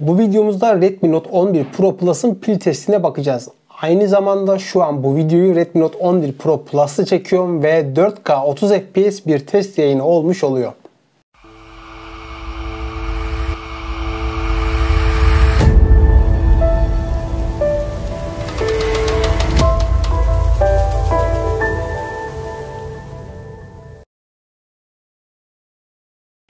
Bu videomuzda Redmi Note 11 Pro Plus'ın pil testine bakacağız. Aynı zamanda şu an bu videoyu Redmi Note 11 Pro Plus'ı çekiyorum ve 4K 30 FPS bir test yayını olmuş oluyor.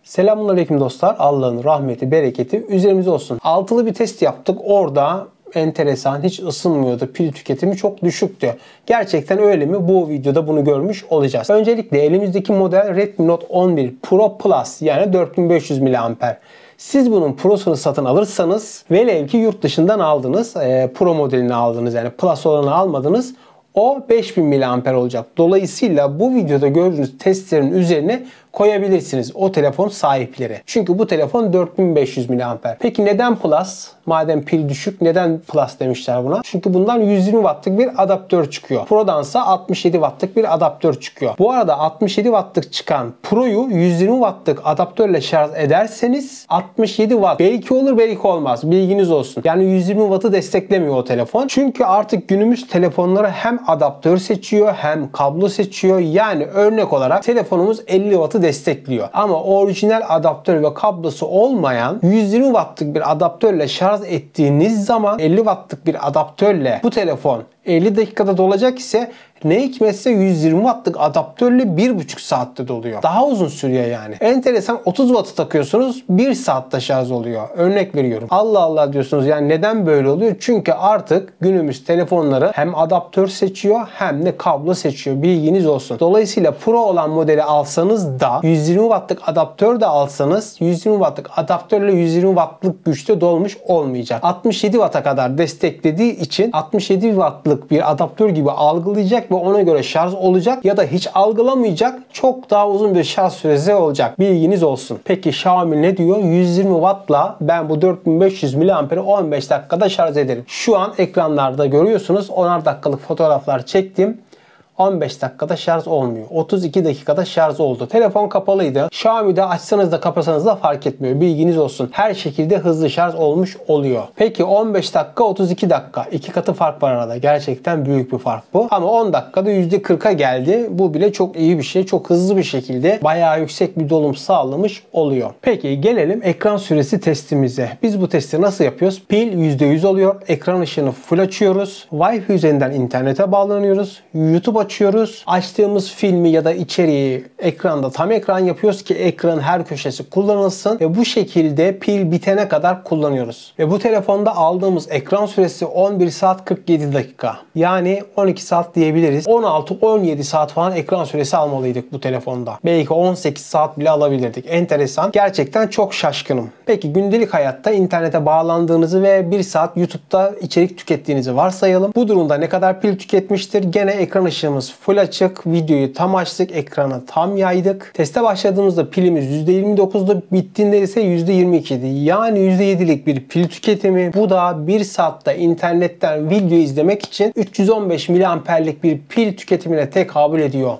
Selamünaleyküm dostlar. Allah'ın rahmeti, bereketi üzerimize olsun. Altılı bir test yaptık. Orada enteresan, hiç ısınmıyordu. Pil tüketimi çok düşüktü. Gerçekten öyle mi? Bu videoda bunu görmüş olacağız. Öncelikle elimizdeki model Redmi Note 11 Pro Plus, yani 4500 mAh. Siz bunun Pro'sunu satın alırsanız, velev ki yurt dışından aldınız, Pro modelini aldınız, yani Plus olanı almadınız, o 5000 mAh olacak. Dolayısıyla bu videoda gördüğünüz testlerin üzerine koyabilirsiniz o telefon sahipleri. Çünkü bu telefon 4500 mAh. Peki neden Plus? Madem pil düşük, neden Plus demişler buna? Çünkü bundan 120 wattlık bir adaptör çıkıyor. Pro'dansa 67 wattlık bir adaptör çıkıyor. Bu arada 67 wattlık çıkan Pro'yu 120 wattlık adaptörle şarj ederseniz 67 watt belki olur belki olmaz. Bilginiz olsun. Yani 120 wattı desteklemiyor o telefon. Çünkü artık günümüz telefonları hem adaptör seçiyor hem kablo seçiyor. Yani örnek olarak telefonumuz 50 wattı destekliyor. Ama orijinal adaptör ve kablosu olmayan 120 wattlık bir adaptörle şarj ettiğiniz zaman 50 wattlık bir adaptörle bu telefon 50 dakikada dolacak ise ne hikmetse 120 wattlık adaptörle 1,5 saatte doluyor. Daha uzun sürüyor yani. Enteresan, 30 wattı takıyorsunuz 1 saatte şarj oluyor. Örnek veriyorum. Allah Allah diyorsunuz, yani neden böyle oluyor? Çünkü artık günümüz telefonları hem adaptör seçiyor hem de kablo seçiyor. Bilginiz olsun. Dolayısıyla Pro olan modeli alsanız da 120 wattlık adaptör de alsanız 120 wattlık adaptörle 120 wattlık güçte dolmuş olmayacak. 67 watt'a kadar desteklediği için 67 wattlık bir adaptör gibi algılayacak ve ona göre şarj olacak ya da hiç algılamayacak, çok daha uzun bir şarj süresi olacak. Bilginiz olsun. Peki Xiaomi ne diyor? 120 wattla ben bu 4500 mAh'i 15 dakikada şarj ederim. Şu an ekranlarda görüyorsunuz, 10'ar dakikalık fotoğraflar çektim. 15 dakikada şarj olmuyor. 32 dakikada şarj oldu. Telefon kapalıydı. Xiaomi'de açsanız da kapasanız da fark etmiyor. Bilginiz olsun. Her şekilde hızlı şarj olmuş oluyor. Peki 15 dakika 32 dakika. 2 katı fark var arada. Gerçekten büyük bir fark bu. Ama 10 dakikada %40'a geldi. Bu bile çok iyi bir şey. Çok hızlı bir şekilde bayağı yüksek bir dolum sağlamış oluyor. Peki gelelim ekran süresi testimize. Biz bu testi nasıl yapıyoruz? Pil %100 oluyor. Ekran ışığını full açıyoruz. Wi-Fi üzerinden internete bağlanıyoruz. YouTube açıyoruz. Açtığımız filmi ya da içeriği ekranda tam ekran yapıyoruz ki ekranın her köşesi kullanılsın ve bu şekilde pil bitene kadar kullanıyoruz. Ve bu telefonda aldığımız ekran süresi 11 saat 47 dakika. Yani 12 saat diyebiliriz. 16-17 saat falan ekran süresi almalıydık bu telefonda. Belki 18 saat bile alabilirdik. Enteresan. Gerçekten çok şaşkınım. Peki gündelik hayatta internete bağlandığınızı ve 1 saat YouTube'da içerik tükettiğinizi varsayalım. Bu durumda ne kadar pil tüketmiştir? Gene ekran ışığımız full açık. Videoyu tam açtık. Ekranı tam yaydık. Teste başladığımızda pilimiz %29'du. Bittiğinde ise %22'di. Yani %7'lik bir pil tüketimi. Bu da 1 saatte internetten video izlemek için 315 mAh'lik bir pil tüketimine tekabül ediyor.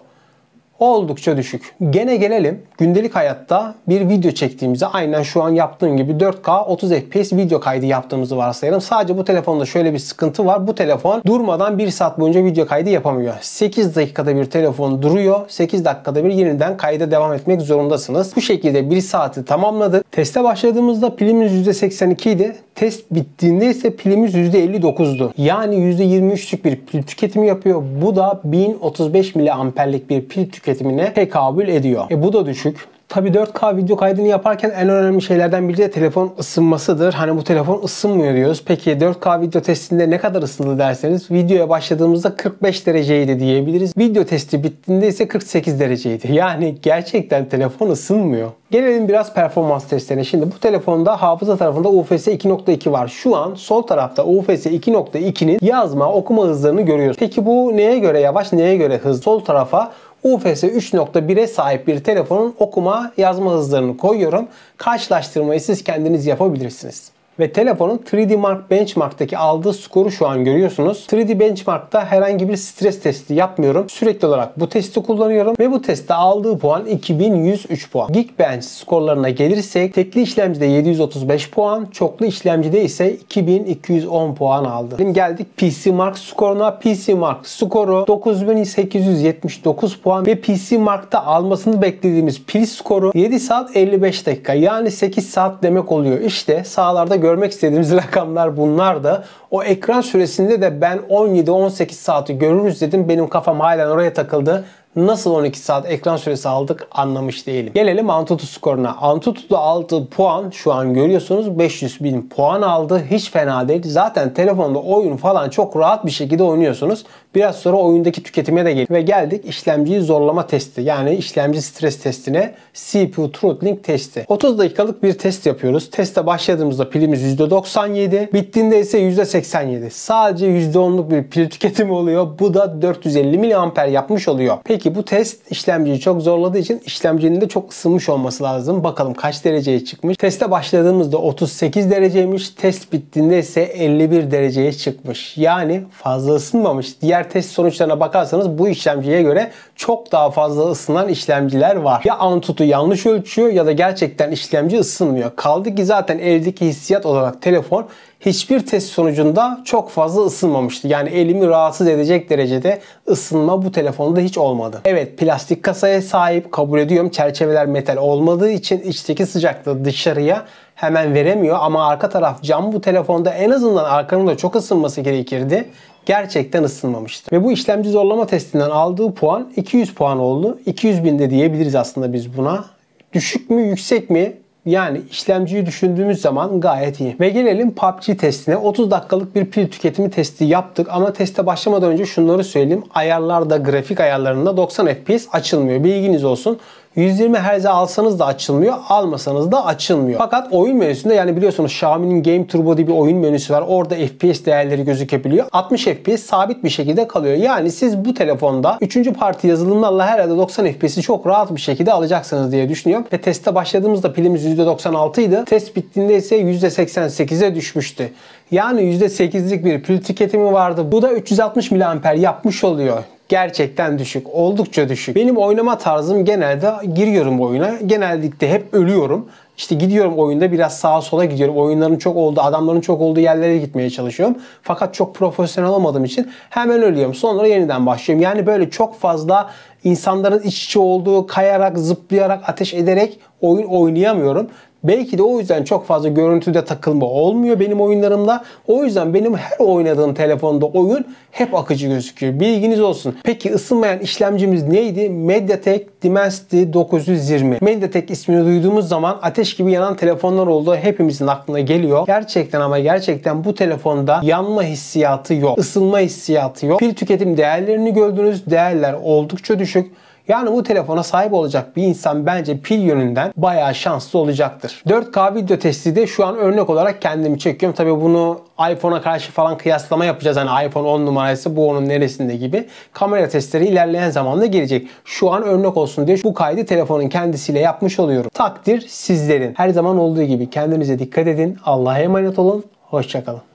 Oldukça düşük. Gene gelelim gündelik hayatta bir video çektiğimizi, aynen şu an yaptığım gibi 4K 30 FPS video kaydı yaptığımızı varsayalım. Sadece bu telefonda şöyle bir sıkıntı var. Bu telefon durmadan 1 saat boyunca video kaydı yapamıyor. 8 dakikada bir telefon duruyor. 8 dakikada bir yeniden kayda devam etmek zorundasınız. Bu şekilde 1 saati tamamladık. Teste başladığımızda pilimiz %82 idi. Test bittiğinde ise pilimiz %59'du. Yani %23'lük bir pil tüketimi yapıyor. Bu da 1035 mAh'lik bir pil tüketimine tekabül ediyor. Bu da düşük. Tabii 4K video kaydını yaparken en önemli şeylerden biri de telefon ısınmasıdır. Hani bu telefon ısınmıyor diyoruz. Peki 4K video testinde ne kadar ısındı derseniz, videoya başladığımızda 45 dereceydi diyebiliriz. Video testi bittiğinde ise 48 dereceydi. Yani gerçekten telefon ısınmıyor. Gelelim biraz performans testlerine. Şimdi bu telefonda hafıza tarafında UFS 2.2 var. Şu an sol tarafta UFS 2.2'nin yazma okuma hızlarını görüyoruz. Peki bu neye göre yavaş, neye göre hızlı? Sol tarafa UFS 3.1'e sahip bir telefonun okuma yazma hızlarını koyuyorum. Karşılaştırmayı siz kendiniz yapabilirsiniz. Ve telefonun 3D Mark Benchmark'taki aldığı skoru şu an görüyorsunuz. 3D Benchmark'ta herhangi bir stres testi yapmıyorum. Sürekli olarak bu testi kullanıyorum ve bu testte aldığı puan 2103 puan. Geekbench skorlarına gelirsek tekli işlemcide 735 puan, çoklu işlemcide ise 2210 puan aldı. Şimdi geldik PC Mark skoruna. PC Mark skoru 9879 puan ve PC Mark'ta almasını beklediğimiz pil skoru 7 saat 55 dakika. Yani 8 saat demek oluyor. İşte sağlarda görmek istediğimiz rakamlar bunlar da. O ekran süresinde de ben 17-18 saati görürüz dedim. Benim kafam halen oraya takıldı. Nasıl 12 saat ekran süresi aldık anlamış değilim. Gelelim Antutu skoruna. Antutu'da aldığı puan şu an görüyorsunuz 500.000 puan aldı. Hiç fena değil. Zaten telefonda oyun falan çok rahat bir şekilde oynuyorsunuz. Biraz sonra oyundaki tüketime de geliyor. Ve geldik işlemciyi zorlama testi. Yani işlemci stres testine, CPU throttling testi. 30 dakikalık bir test yapıyoruz. Teste başladığımızda pilimiz %97. Bittiğinde ise %87. Sadece %10'luk bir pil tüketimi oluyor. Bu da 450 mAh yapmış oluyor. Peki bu test işlemciyi çok zorladığı için işlemcinin de çok ısınmış olması lazım. Bakalım kaç dereceye çıkmış. Teste başladığımızda 38 dereceymiş. Test bittiğinde ise 51 dereceye çıkmış. Yani fazla ısınmamış. Diğer test sonuçlarına bakarsanız bu işlemciye göre çok daha fazla ısınan işlemciler var. Ya Antutu yanlış ölçüyor ya da gerçekten işlemci ısınmıyor. Kaldı ki zaten eldeki hissiyat olarak telefon hiçbir test sonucunda çok fazla ısınmamıştı. Yani elimi rahatsız edecek derecede ısınma bu telefonda hiç olmadı. Evet, plastik kasaya sahip, kabul ediyorum. Çerçeveler metal olmadığı için içteki sıcaklığı dışarıya hemen veremiyor. Ama arka taraf cam, bu telefonda en azından arkanın da çok ısınması gerekirdi. Gerçekten ısınmamıştı. Ve bu işlemci zorlama testinden aldığı puan 200 puan oldu. 200.000 de diyebiliriz aslında biz buna. Düşük mü, yüksek mi? Yani işlemciyi düşündüğümüz zaman gayet iyi. Ve gelelim PUBG testine. 30 dakikalık bir pil tüketimi testi yaptık. Ama teste başlamadan önce şunları söyleyeyim. Ayarlarda, grafik ayarlarında 90 FPS açılmıyor. Bilginiz olsun. 120 Hz'e alsanız da açılmıyor, almasanız da açılmıyor. Fakat oyun menüsünde, yani biliyorsunuz Xiaomi'nin Game Turbo diye bir oyun menüsü var. Orada FPS değerleri gözükebiliyor. 60 FPS sabit bir şekilde kalıyor. Yani siz bu telefonda 3. parti yazılımlarla herhalde 90 FPS'i çok rahat bir şekilde alacaksınız diye düşünüyorum. Ve teste başladığımızda pilimiz %96 idi. Test bittiğinde ise %88'e düşmüştü. Yani %8'lik bir pil tüketimi vardı. Bu da 360 mAh yapmış oluyor. Gerçekten düşük. Oldukça düşük. Benim oynama tarzım genelde giriyorum oyuna. Genellikle hep ölüyorum. İşte gidiyorum oyunda biraz sağa sola gidiyorum. Oyunların çok olduğu, adamların çok olduğu yerlere gitmeye çalışıyorum. Fakat çok profesyonel olmadığım için hemen ölüyorum. Sonra yeniden başlıyorum. Yani böyle çok fazla insanların iç içe olduğu, kayarak, zıplayarak, ateş ederek oyun oynayamıyorum. Belki de o yüzden çok fazla görüntüde takılma olmuyor benim oyunlarımda. O yüzden benim her oynadığım telefonda oyun hep akıcı gözüküyor. Bilginiz olsun. Peki ısınmayan işlemcimiz neydi? MediaTek Dimensity 920. MediaTek ismini duyduğumuz zaman ateş gibi yanan telefonlar olduğu hepimizin aklına geliyor. Gerçekten ama gerçekten bu telefonda yanma hissiyatı yok. Isınma hissiyatı yok. Pil tüketim değerlerini gördünüz. Değerler oldukça düşük. Yani bu telefona sahip olacak bir insan bence pil yönünden bayağı şanslı olacaktır. 4K video testi de şu an örnek olarak kendimi çekiyorum. Tabii bunu iPhone'a karşı falan kıyaslama yapacağız. Hani iPhone 10 numarası bu onun neresinde gibi. Kamera testleri ilerleyen zamanda gelecek. Şu an örnek olsun diye bu kaydı telefonun kendisiyle yapmış oluyorum. Takdir sizlerin. Her zaman olduğu gibi kendinize dikkat edin. Allah'a emanet olun. Hoşça kalın.